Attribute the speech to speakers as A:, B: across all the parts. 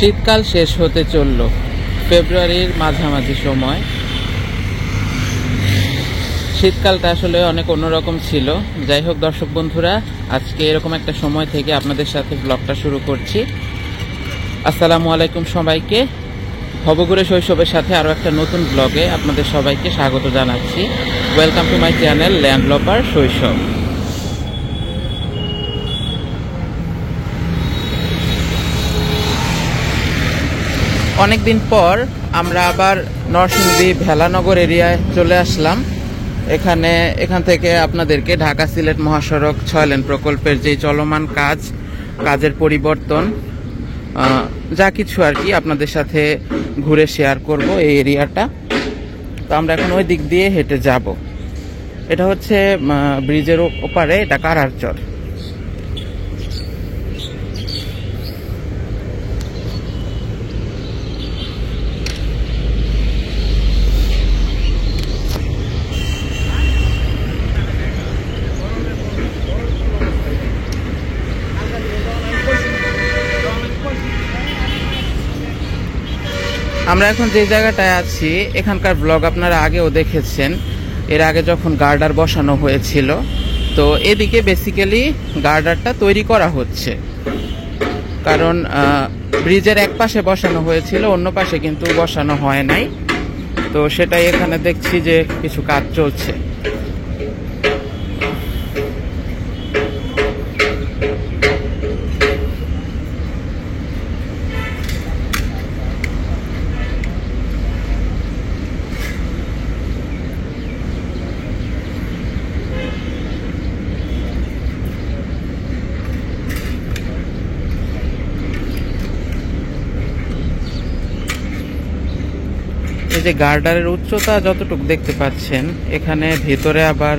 A: শীতকাল শেষ হতে চলল, ফেব্রুয়ারির মাঝামাঝি সময়। শীতকালটা আসলে অনেক অন্যরকম ছিল। যাই হোক দর্শক বন্ধুরা, আজকে এরকম একটা সময় থেকে আপনাদের সাথে ব্লগটা শুরু করছি। আসসালামু আলাইকুম সবাইকে। ভবঘুরে শৈশবের সাথে আরও একটা নতুন ব্লগে আপনাদের সবাইকে স্বাগত জানাচ্ছি। ওয়েলকাম টু মাই চ্যানেল ল্যান্ডলপার শৈশব। অনেকদিন পর আমরা আবার নরসিংদী ভেলানগর এরিয়ায় চলে আসলাম। এখান থেকে আপনাদেরকে ঢাকা সিলেট মহাসড়ক 6 লেন প্রকল্পের যে চলমান কাজের পরিবর্তন যা কিছু আর কি আপনাদের সাথে ঘুরে শেয়ার করব এই এরিয়াটা। তো আমরা এখন ওই দিক দিয়ে হেঁটে যাব। এটা হচ্ছে ব্রিজের ওপারে, এটা কারারচর। আমরা এখন যে জায়গাটায় আছি এখানকার ব্লগ আপনারা আগেও দেখেছেন, এর আগে যখন গার্ডার বসানো হয়েছিল। তো এদিকে বেসিক্যালি গার্ডারটা তৈরি করা হচ্ছে, কারণ ব্রিজের এক পাশে বসানো হয়েছিল, অন্য পাশে কিন্তু বসানো হয় নাই। তো সেটাই এখানে দেখছি যে কিছু কাজ চলছে। এই যে গার্ডারের উচ্চতা যতটুকু দেখতে পাচ্ছেন, এখানে ভিতরে আবার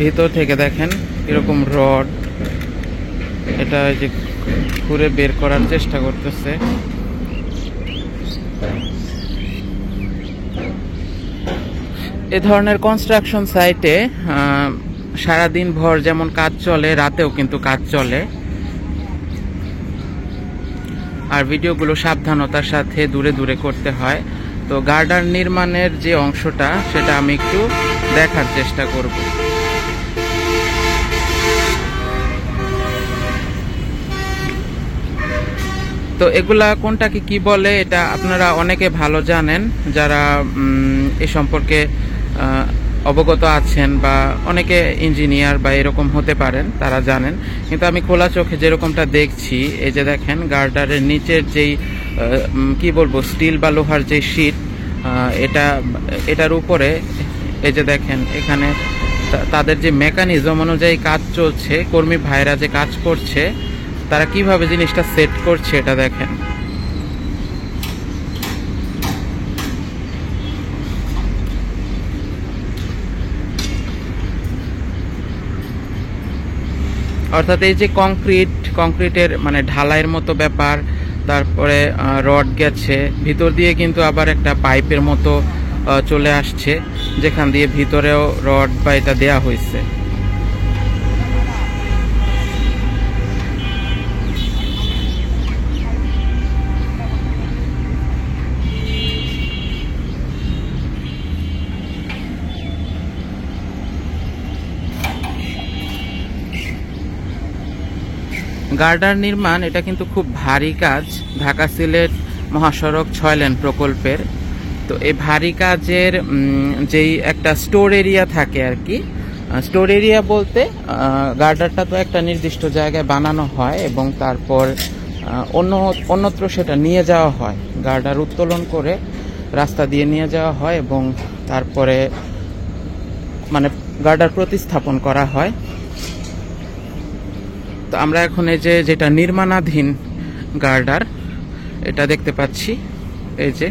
A: ভিতর থেকে দেখেন এরকম রড, এটা যে ঘুরে বের করার চেষ্টা করতেছে। এ ধরনের কনস্ট্রাকশন সাইটে সারাদিন ভর যেমন কাজ চলে, রাতেও কিন্তু কাজ চলে। আর ভিডিওগুলো সাবধানতার সাথে দূরে দূরে করতে হয়। তো গার্ডার নির্মাণের যে অংশটা সেটা আমি একটু দেখার চেষ্টা করব। তো এগুলা কোনটাকে কি বলে এটা আপনারা অনেকে ভালো জানেন, যারা এ সম্পর্কে অবগত আছেন বা অনেকে ইঞ্জিনিয়ার বা এরকম হতে পারেন, তারা জানেন। কিন্তু আমি খোলা চোখে যেরকমটা দেখছি, এই যে দেখেন গার্ডারের নিচের যেই কি বলবো স্টিল বা লোহার যে শীট, এটার উপরে এই যে দেখেন এখানে তাদের যে মেকানিজম অনুযায়ী কাজ চলছে, কর্মী ভাইরা যে কাজ করছে, তারা কিভাবে জিনিসটা সেট করছে এটা দেখেন। অর্থাৎ এই যে কংক্রিটের মানে ঢালাইয়ের মতো ব্যাপার, তারপরে রড গেছে ভিতর দিয়ে, কিন্তু আবার একটা পাইপের মতো চলে আসছে, যেখান দিয়ে ভিতরেও রড বা এটা দেয়া হয়েছে। গার্ডার নির্মাণ এটা কিন্তু খুব ভারী কাজ, ঢাকা সিলেট মহাসড়ক 6 লেন প্রকল্পের। তো এই ভারী কাজের যেই একটা স্টোর এরিয়া থাকে আর কি, স্টোর এরিয়া বলতে গার্ডারটা তো একটা নির্দিষ্ট জায়গায় বানানো হয় এবং তারপর অন্যত্র সেটা নিয়ে যাওয়া হয়, গার্ডার উত্তোলন করে রাস্তা দিয়ে নিয়ে যাওয়া হয় এবং তারপরে মানে গার্ডার প্রতিস্থাপন করা হয়। তো আমরা এখন এই যেটা নির্মাণাধীন গার্ডার এটা দেখতে পাচ্ছি, এই যে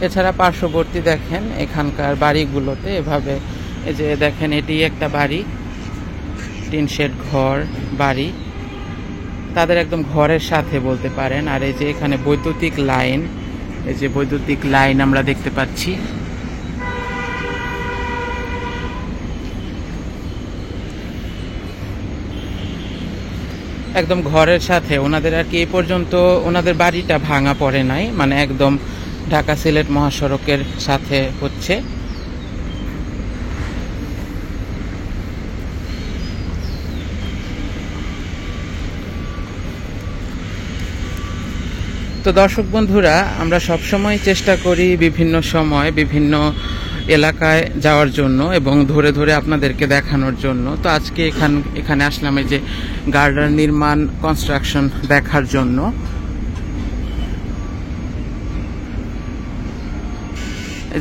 A: এছাড়া পার্শ্ববর্তী দেখেন এখানকার বাড়িগুলোতে এভাবে, এই যে দেখেন এটি একটা বাড়ি, টিন শেড ঘর বাড়ি, তাদের একদম ঘরের সাথে বলতে পারেন। আর এই যে এখানে বৈদ্যুতিক লাইন এই যে বৈদ্যুতিক লাইন আমরা দেখতে পাচ্ছি। একদম ঘরের সাথে ওনাদের আর কি এই পর্যন্ত ওনাদের বাড়িটা ভাঙা পড়ে নাই, মানে একদম ঢাকা সিলেট মহাসড়কের সাথে হচ্ছে। তো দর্শক বন্ধুরা, আমরা সবসময় চেষ্টা করি বিভিন্ন সময় বিভিন্ন এলাকায় যাওয়ার জন্য এবং ধরে ধরে আপনাদেরকে দেখানোর জন্য। তো আজকে এখানে আসলাম এই যে গার্ডার নির্মাণ কনস্ট্রাকশন দেখার জন্য।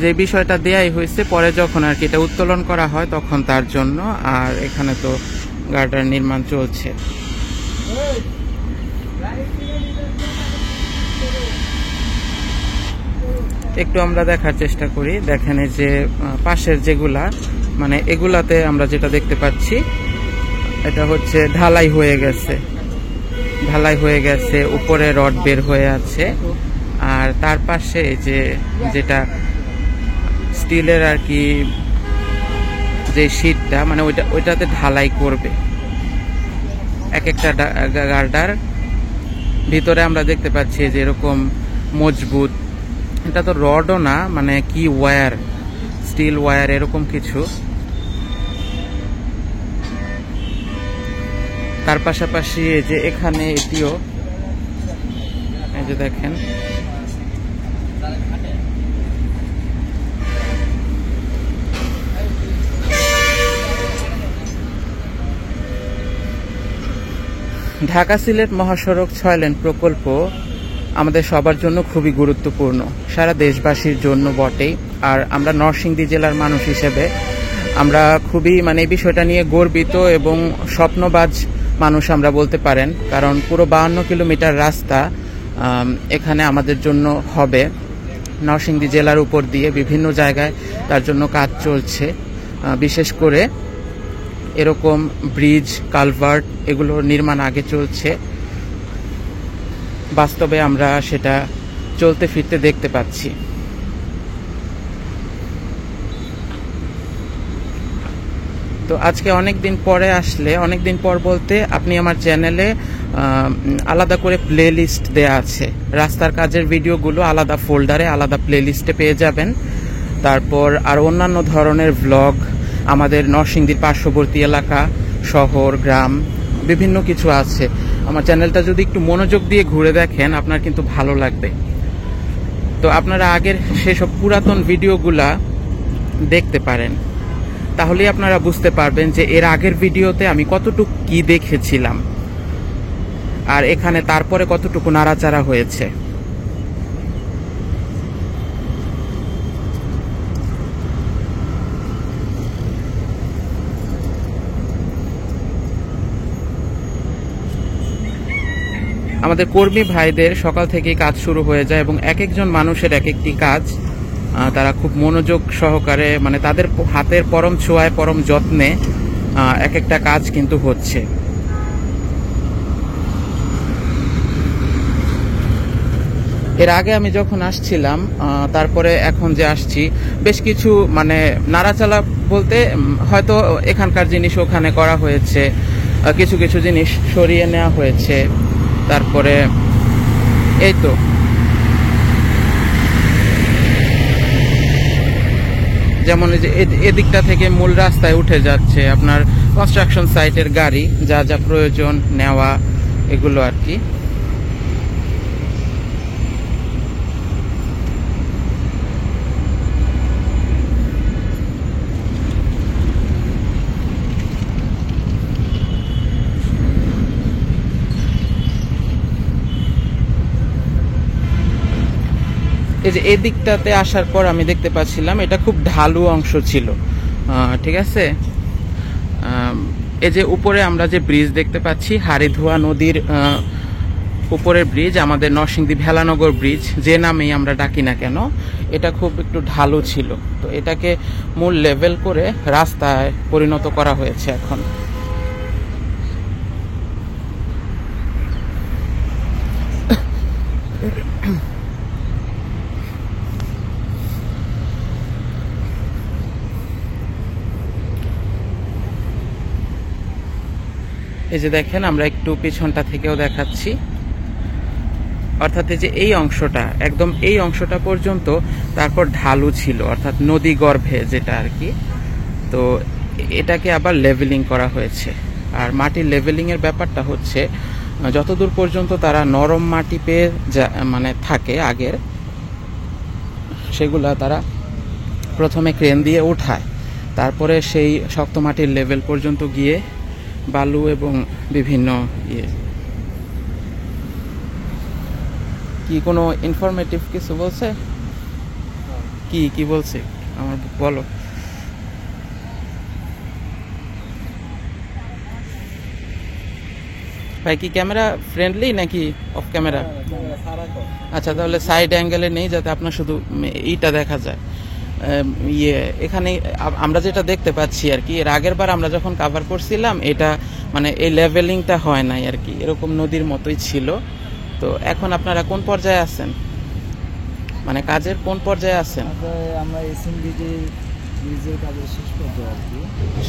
A: যে বিষয়টা দেয়াই হয়েছে, পরে যখন আর কি এটা উত্তোলন করা হয় তখন তার জন্য। আর এখানে তো গার্ডার নির্মাণ চলছে। একটু আমরা দেখার চেষ্টা করি। দেখেন এই যে পাশের যেগুলা, মানে এগুলাতে আমরা যেটা দেখতে পাচ্ছি এটা হচ্ছে ঢালাই হয়ে গেছে, উপরে রড বের হয়ে আছে। আর তার পাশে এই যে যেটা স্টিলের আর কি যে শীটটা, মানে ওইটাতে ঢালাই করবে এক একটা গার্ডার। ভিতরে আমরা দেখতে পাচ্ছি যে এরকম মজবুত, এটা তো রডও না, মানে কি ওয়্যার, স্টিল ওয়্যার এরকম কিছু। তার পাশাপাশি এই যে এখানে এটিও, এই যে দেখেন ঢাকা সিলেট মহাসড়ক 6 লেন প্রকল্প আমাদের সবার জন্য খুবই গুরুত্বপূর্ণ, সারা দেশবাসীর জন্য বটেই। আর আমরা নরসিংদী জেলার মানুষ হিসেবে আমরা খুবই মানে এই বিষয়টা নিয়ে গর্বিত এবং স্বপ্নবাজ মানুষ আমরা বলতে পারেন। কারণ পুরো 52 কিলোমিটার রাস্তা এখানে আমাদের জন্য হবে, নরসিংদী জেলার উপর দিয়ে বিভিন্ন জায়গায় তার জন্য কাজ চলছে। বিশেষ করে এরকম ব্রিজ, কালভার্ট এগুলোর নির্মাণ আগে চলছে। বাস্তবে আমরা সেটা চলতে ফিরতে দেখতে পাচ্ছি। তো আজকে অনেক দিন পরে আসলে, অনেক দিন পর বলতে আপনি আমার চ্যানেলে আলাদা করে প্লে লিস্ট দেয়া আছে, রাস্তার কাজের ভিডিওগুলো আলাদা ফোল্ডারে আলাদা প্লে লিস্টে পেয়ে যাবেন। তারপর আর অন্যান্য ধরনের ভ্লগ, আমাদের নরসিংদীর পার্শ্ববর্তী এলাকা, শহর, গ্রাম বিভিন্ন কিছু আছে। আমার চ্যানেলটা যদি একটু মনোযোগ দিয়ে ঘুরে দেখেন আপনার কিন্তু ভালো লাগবে। তো আপনারা আগের সেসব পুরাতন ভিডিওগুলা দেখতে পারেন, তাহলেই আপনারা বুঝতে পারবেন যে এর আগের ভিডিওতে আমি কতটুকু কি দেখেছিলাম আর এখানে তারপরে কতটুকু নাড়াচাড়া হয়েছে। আমাদের কর্মী ভাইদের সকাল থেকেই কাজ শুরু হয়ে যায় এবং এক একজন মানুষের এক একটি কাজ তারা খুব মনোযোগ সহকারে, মানে তাদের হাতের পরম ছোঁয়ায় পরম যত্নে এক একটা কাজ কিন্তু হচ্ছে। এর আগে আমি যখন আসছিলাম, তারপরে এখন যে আসছি, বেশ কিছু মানে নাড়াচাড়া বলতে হয়তো এখানকার জিনিস ওখানে করা হয়েছে, কিছু কিছু জিনিস সরিয়ে নেওয়া হয়েছে। তারপরে এই তো যেমন এই যে এদিকটা থেকে মূল রাস্তায় উঠে যাচ্ছে আপনার কনস্ট্রাকশন সাইটের গাড়ি, যা যা প্রয়োজন নেওয়া এগুলো আর কি। এই যে এদিকটাতে আসার পর আমি দেখতে পাচ্ছিলাম এটা খুব ঢালু অংশ ছিল, ঠিক আছে। এই যে উপরে আমরা যে ব্রিজ দেখতে পাচ্ছি, হাড়িধোয়া নদীর উপরের ব্রিজ, আমাদের নরসিংদী ভেলানগর ব্রিজ যে নামেই আমরা ডাকি না কেন, এটা খুব একটু ঢালু ছিল। তো এটাকে মূল লেভেল করে রাস্তায় পরিণত করা হয়েছে এখন। এই যে দেখেন, আমরা একটু পিছনটা থেকেও দেখাচ্ছি, অর্থাৎ এই যে এই অংশটা, একদম এই অংশটা পর্যন্ত তারপর ঢালু ছিল, অর্থাৎ নদী গর্ভে যেটা আর কি। তো এটাকে আবার লেভেলিং করা হয়েছে। আর মাটির লেভেলিং এর ব্যাপারটা হচ্ছে, যতদূর পর্যন্ত তারা নরম মাটি পেয়ে মানে থাকে আগের, সেগুলা তারা প্রথমে ক্রেন দিয়ে উঠায়, তারপরে সেই শক্ত মাটির লেভেল পর্যন্ত গিয়ে বালু এবং বিভিন্ন কি কোনো ইনফরমেটিভ কিছু বলছে? কি বলছে আমার বলো। ভাই কি ক্যামেরা ফ্রেন্ডলি নাকি অফ ক্যামেরা? আচ্ছা, তাহলে সাইড অ্যাঙ্গেলে নেই, যাতে আপনার শুধু এইটা দেখা যায়। এখানে আমরা যেটা দেখতে পাচ্ছি আর কি, এর আগের বার আমরা যখন কভার করছিলাম, এটা মানে এই লেভেলিংটা হয় নাই আর কি, এরকম নদীর মতোই ছিল। তো এখন আপনারা কোন পর্যায়ে আছেন, মানে কাজের কোন পর্যায়ে আছেন?
B: আমরা ব্রিজের কাজের শেষ পর্যায়ে আর কি,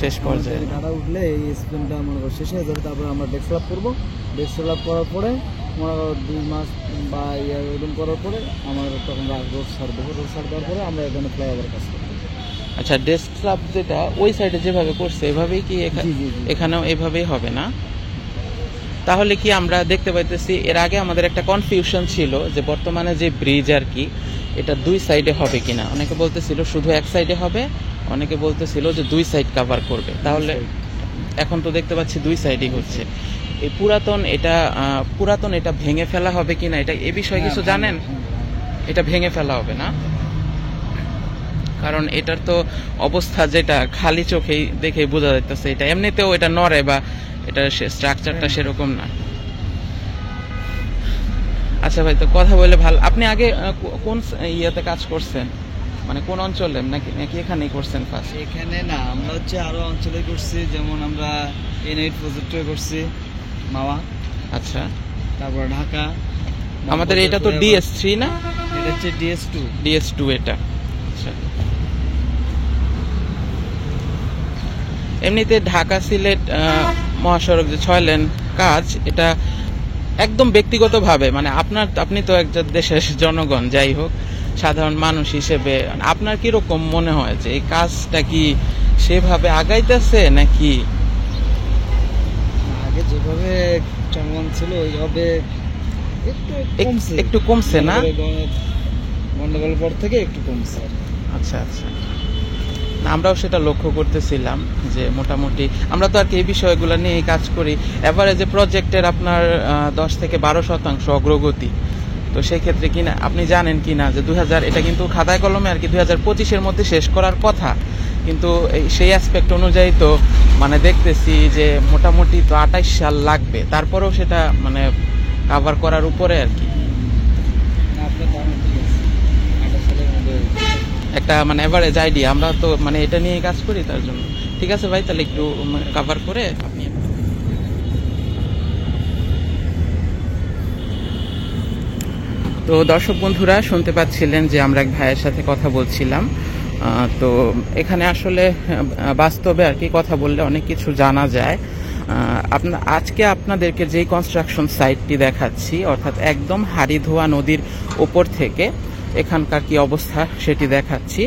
B: শেষ পর্যায়ে গাড়া উঠলে এই স্পেনটা মনে করো শেষ হয়ে যাবে। তারপরে আমরা ডেস্কলাপ করবো, ডেস্কলাপ করার পরে মনে করো 2 মাস বা এরকম করার পরে আমার তখন রোড ছাড়বো, রোড ছাড় দেওয়ার পরে আমরা এখানে ফ্লাইওভার কাজ করবো।
A: আচ্ছা, ডেস্কলাপ যেটা ওই সাইডে যেভাবে করছে এভাবেই কি এখানেও এভাবেই হবে না? তাহলে কি আমরা দেখতে পাইতেছি, এর আগে আমাদের একটা কনফিউশন ছিল যে বর্তমানে যে ব্রিজ আর কি, এটা 2 সাইডে হবে কিনা। অনেকে বলতেছিল শুধু এক সাইডে হবে, অনেকে বলতেছিল যে 2 সাইড কভার করবে। তাহলে এখন তো দেখতে পাচ্ছি 2 সাইডই হচ্ছে। এই পুরাতন এটা ভেঙে ফেলা হবে কিনা, এটা এ বিষয়ে কিছু জানেন? এটা ভেঙে ফেলা হবে না, কারণ এটার তো অবস্থা যেটা খালি চোখেই দেখে বোঝা যাইতেছে, এটা এমনিতেও এটা নড়ে বা এটা স্ট্রাকচারটা সেরকম না। আচ্ছা ভাই, তো কথা বলে ভালো। আপনি আগে কোন ইয়েতে কাজ করছেন, মানে কোন অঞ্চলে, নাকি এখানেই করছেন ফার্স্ট?
B: এখানে না, আমরা হচ্ছে আরো অঞ্চলে করছি, যেমন আমরা এনআইট প্রজেক্টে করছি মাওয়া।
A: আচ্ছা,
B: তারপর ঢাকা।
A: আমাদের এটা তো DS3 না?
B: এটা হচ্ছে DS2
A: এটা। আচ্ছা, এমনিতে ঢাকা সিলেট মহাসড়ক যে 6 লেন কাজ, এটা একদম ব্যক্তিগতভাবে, মানে আপনি তো একজন দেশের জনগণ, যাই হোক সাধারণ মানুষ হিসেবে আপনার কিরকম মনে হয় যে এই কাজটা কি সেভাবে আগাইতেছে নাকি?
B: আগে যেভাবে চলমান ছিল ওইভাবে
A: একটু কমছে না?
B: গন্ডগোল পর থেকে একটু কমছে।
A: আচ্ছা, আমরাও সেটা লক্ষ্য করতেছিলাম যে মোটামুটি আমরা তো আর কি এই বিষয়গুলো নিয়ে কাজ করি। এভারেজে প্রজেক্টের আপনার 10 থেকে 12% অগ্রগতি। তো সেই ক্ষেত্রে কিনা আপনি জানেন কিনা যে 2000, এটা কিন্তু খাতায় কলমে আর কি 2025-এর মধ্যে শেষ করার কথা, কিন্তু সেই অ্যাসপেক্ট অনুযায়ী তো মানে দেখতেছি যে মোটামুটি তো 28 সাল লাগবে, তারপরেও সেটা মানে কভার করার উপরে আর কি। একটা মানে এভারেজ আইডিয়া, আমরা তো মানে এটা নিয়ে কাজ করি, তার জন্য। ঠিক আছে ভাই, তাহলে একটু কভার করে আপনি। তো দর্শক বন্ধুরা শুনতে পাচ্ছিলেন যে আমরা এক ভাইয়ের সাথে কথা বলছিলাম। তো এখানে আসলে বাস্তবে আর কি কথা বললে অনেক কিছু জানা যায়। আজকে আপনাদেরকে যেই কনস্ট্রাকশন সাইটটি দেখাচ্ছি, অর্থাৎ একদম হাড়িধোয়া নদীর ওপর থেকে এখানকার কি অবস্থা সেটি দেখাচ্ছি।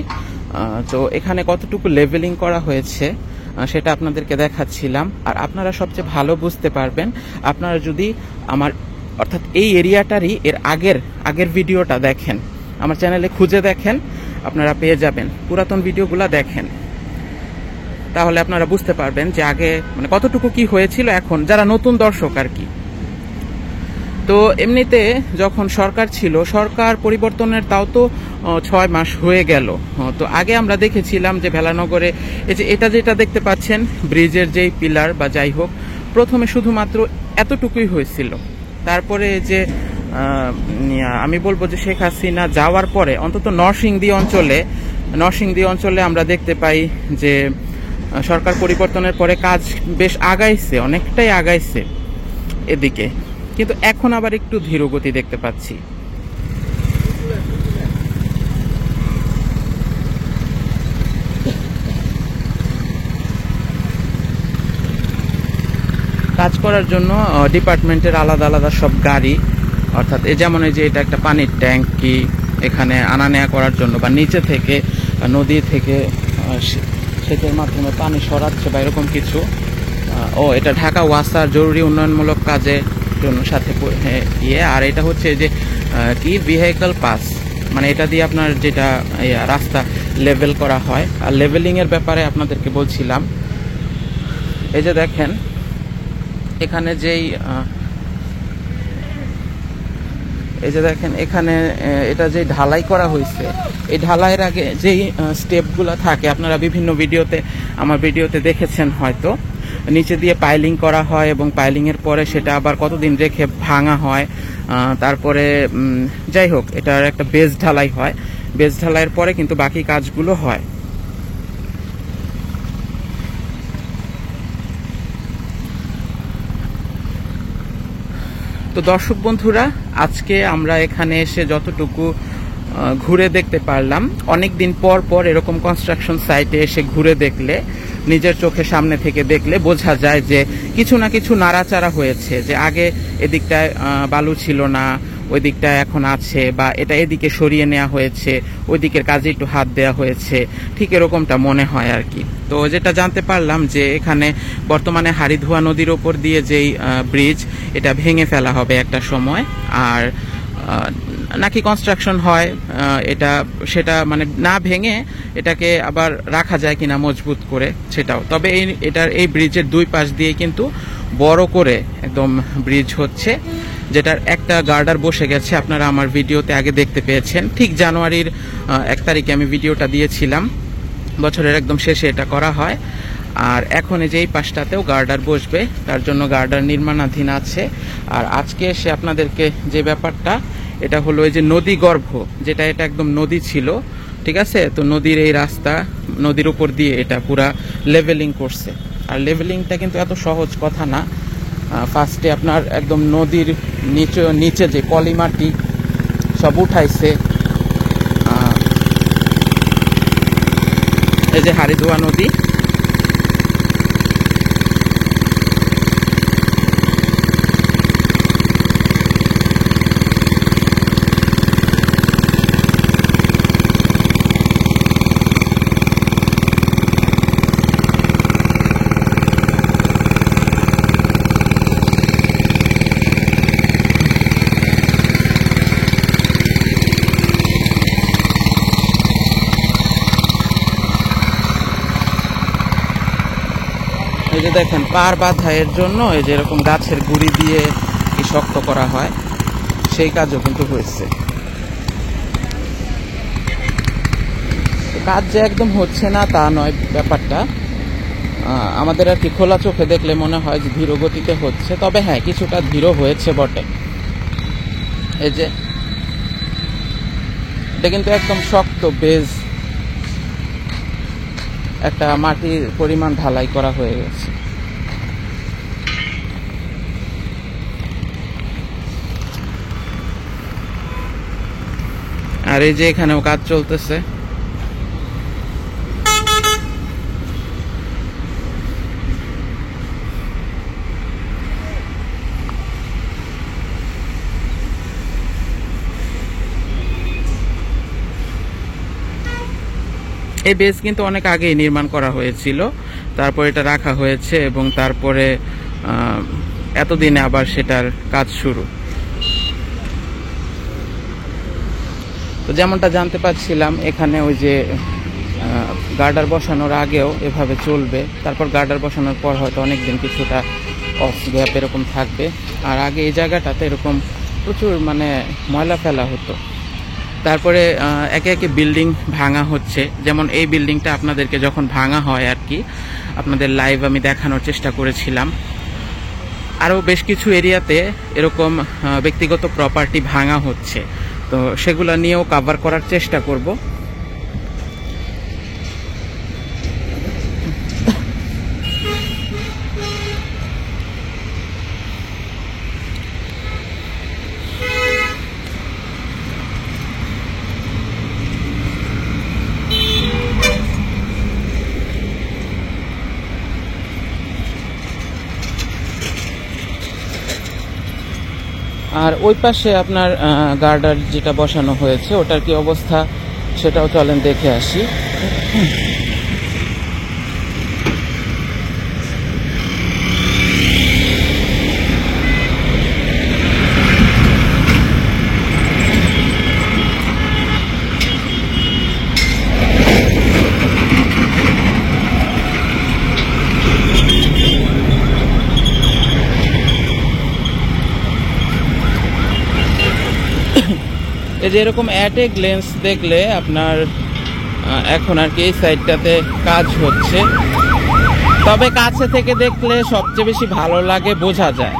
A: তো এখানে কতটুকু লেভেলিং করা হয়েছে সেটা আপনাদেরকে দেখাচ্ছিলাম। আর আপনারা সবচেয়ে ভালো বুঝতে পারবেন আপনারা যদি আমার, অর্থাৎ এই এরিয়াটারই এর আগের ভিডিওটা দেখেন, আমার চ্যানেলে খুঁজে দেখেন, আপনারা পেয়ে যাবেন। পুরাতন ভিডিওগুলো দেখেন, তাহলে আপনারা বুঝতে পারবেন যে আগে মানে কতটুকু কি হয়েছিল, এখন যারা নতুন দর্শক আর কি। তো এমনিতে যখন সরকার ছিল, সরকার পরিবর্তনের তাও তো 6 মাস হয়ে গেল। তো আগে আমরা দেখেছিলাম যে ভেলানগরে এই যে এটা যেটা দেখতে পাচ্ছেন ব্রিজের যেই পিলার বা যাই হোক, প্রথমে শুধুমাত্র এতটুকুই হয়েছিল। তারপরে যে আমি বলবো যে শেখ হাসিনা যাওয়ার পরে অন্তত নরসিংদী অঞ্চলে আমরা দেখতে পাই যে সরকার পরিবর্তনের পরে কাজ বেশ আগাইছে, অনেকটাই আগাইছে এদিকে, কিন্তু এখন আবার একটু ধীরগতি দেখতে পাচ্ছি। কাজ করার জন্য ডিপার্টমেন্টের আলাদা আলাদা সব গাড়ি, অর্থাৎ যেমন এই যে এটা একটা পানির ট্যাঙ্কি, এখানে আনা নেওয়া করার জন্য বা নিচে থেকে নদী থেকে সেচের মাধ্যমে পানি সরাচ্ছে বা এরকম কিছু। এটা ঢাকা ওয়াসার জরুরি উন্নয়নমূলক কাজের জন্য সাথে আর এটা হচ্ছে যে কি ভেহিকল পাস, মানে এটা দিয়ে আপনার যেটা রাস্তা লেভেল করা হয়। আর লেভেলিংয়ের ব্যাপারে আপনাদেরকে বলছিলাম, এই যে দেখেন এখানে এখানে এটা যে ঢালাই করা হয়েছে, এই ঢালাইয়ের আগে যেই স্টেপগুলো থাকে আপনারা বিভিন্ন আমার ভিডিওতে দেখেছেন হয়তো, নিচে দিয়ে পাইলিং করা হয় এবং পাইলিংয়ের পরে সেটা আবার কতদিন রেখে ভাঙা হয়, তারপরে যাই হোক এটার একটা বেস ঢালাই হয়, বেস ঢালাইয়ের পরে কিন্তু বাকি কাজগুলো হয়। তো দর্শক বন্ধুরা, আজকে আমরা এখানে এসে যতটুকু ঘুরে দেখতে পারলাম, অনেক দিন পর পর এরকম কনস্ট্রাকশন সাইটে এসে ঘুরে দেখলে, নিজের চোখের সামনে থেকে দেখলে বোঝা যায় যে কিছু না কিছু নাড়াচাড়া হয়েছে, যে আগে এদিকটায় বালু ছিল না, ওই দিকটায় এখন আছে, বা এটা এদিকে সরিয়ে নেওয়া হয়েছে, ওই দিকের কাজে একটু হাত দেওয়া হয়েছে, ঠিক এরকমটা মনে হয় আর কি। তো যেটা জানতে পারলাম যে এখানে বর্তমানে হারিধোয়া নদীর ওপর দিয়ে যেই ব্রিজ, এটা ভেঙে ফেলা হবে একটা সময়, আর নাকি কনস্ট্রাকশন হয় সেটা মানে না ভেঙে এটাকে আবার রাখা যায় কিনা মজবুত করে সেটাও। তবে এই ব্রিজের দুই পাশ দিয়ে কিন্তু বড় করে একদম ব্রিজ হচ্ছে, যেটার একটা গার্ডার বসে গেছে, আপনারা আমার ভিডিওতে আগে দেখতে পেয়েছেন। ঠিক জানুয়ারির 1 তারিখে আমি ভিডিওটা দিয়েছিলাম, বছরের একদম শেষে এটা করা হয়। আর এখন এই যে এই পাশটাতেও গার্ডার বসবে, তার জন্য গার্ডার নির্মাণাধীন আছে। আর আজকে এসে আপনাদেরকে যে ব্যাপারটা, এটা হলো এই যে নদী গর্ভ, এটা একদম নদী ছিল, ঠিক আছে, তো নদীর এই রাস্তা, নদীর উপর দিয়ে এটা পুরা লেভেলিং করছে। আর লেভেলিংটা কিন্তু এত সহজ কথা না। ফার্স্টে আপনার একদম নদীর নিচে যে পলিমাটি সব উঠাইছে, এই যে হারিধোয়া নদী, এই যে দেখেন পার বাঁধাইয়ের জন্য এই যে এরকম গাছের গুড়ি দিয়ে শক্ত করা হয়, সেই কাজও কিন্তু হয়েছে। কাজ যে একদম হচ্ছে না তা নয় ব্যাপারটা, আমাদের আর কি খোলা চোখে দেখলে মনে হয় যে ধীর গতিতে হচ্ছে, তবে হ্যাঁ কিছুটা ধীর হয়েছে বটে। এই যে এটা কিন্তু একদম শক্ত বেজ, একটা মাটির পরিমাণ ঢালাই করা হয়ে গেছে। আর এই যে এখানেও কাজ চলতেছে। এই বেস কিন্তু অনেক আগেই নির্মাণ করা হয়েছিল, তারপর এটা রাখা হয়েছে এবং তারপরে এতদিনে আবার সেটার কাজ শুরু। তো যেমনটা জানতে পারছিলাম, এখানে ওই যে গার্ডার বসানোর আগেও এভাবে চলবে, তারপর গার্ডার বসানোর পর হয়তো অনেকদিন কিছুটা অফ গ্যাপ এরকম থাকবে। আর আগে এই জায়গাটাতে এরকম প্রচুর মানে ময়লা ফেলা হতো। তারপরে একে একে বিল্ডিং ভাঙা হচ্ছে, যেমন এই বিল্ডিংটা আপনাদেরকে যখন ভাঙা হয় আর কি, আপনাদের লাইভ আমি দেখানোর চেষ্টা করেছিলাম। আরও বেশ কিছু এরিয়াতে এরকম ব্যক্তিগত প্রপার্টি ভাঙা হচ্ছে, তো সেগুলো নিয়েও কভার করার চেষ্টা করব। আর ওই পাশে আপনার গার্ডার যেটা বসানো হয়েছে ওটার কি অবস্থা সেটাও চলেন দেখে আসি। এই যে এরকম অ্যাট এ গ্লেন্স দেখলে আপনার এখন আর কি এই সাইডটাতে কাজ হচ্ছে, তবে কাছে থেকে দেখলে সবচেয়ে বেশি ভালো লাগে, বোঝা যায়।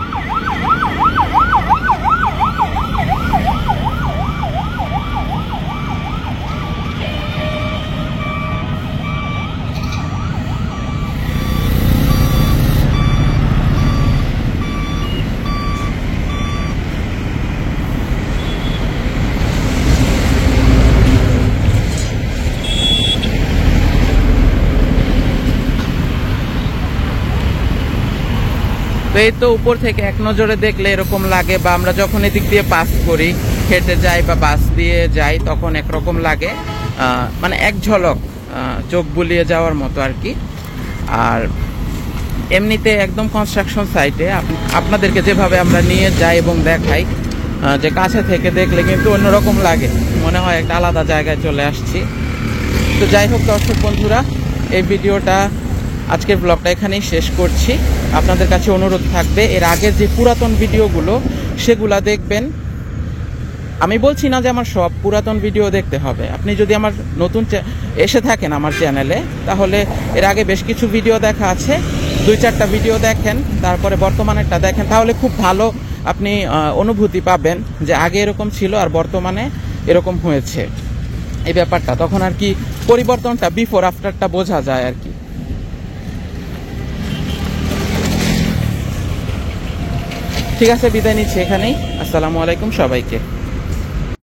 A: তো এই তো উপর থেকে এক নজরে দেখলে এরকম লাগে, বা আমরা যখন এদিক দিয়ে পাস করি, হেঁটে যাই বা বাস দিয়ে যাই, তখন একরকম লাগে, মানে এক ঝলক চোখ বুলিয়ে যাওয়ার মতো আর কি। আর এমনিতে একদম কনস্ট্রাকশন সাইটে আপনাদেরকে যেভাবে আমরা নিয়ে যাই এবং দেখাই, যে কাছে থেকে দেখলে কিন্তু অন্যরকম লাগে, মনে হয় একটা আলাদা জায়গায় চলে আসছি। তো যাই হোক দর্শক বন্ধুরা, এই ভিডিওটা, আজকের ব্লগটা এখানেই শেষ করছি। আপনাদের কাছে অনুরোধ থাকবে এর আগের যে পুরাতন ভিডিওগুলো সেগুলা দেখবেন। আমি বলছি না যে আমার সব পুরাতন ভিডিও দেখতে হবে, আপনি যদি আমার নতুন এসে থাকেন আমার চ্যানেলে, তাহলে এর আগে বেশ কিছু ভিডিও দেখা আছে, 2-4টা ভিডিও দেখেন, তারপরে বর্তমানেরটা দেখেন, তাহলে খুব ভালো আপনি অনুভূতি পাবেন যে আগে এরকম ছিল আর বর্তমানে এরকম হয়েছে এই ব্যাপারটা, তখন আর কি পরিবর্তনটা বিফোর আফটারটা বোঝা যায় আর কি। ঠিক আছে, বিদায় নিচ্ছি এখানেই। আসসালামু আলাইকুম সবাইকে।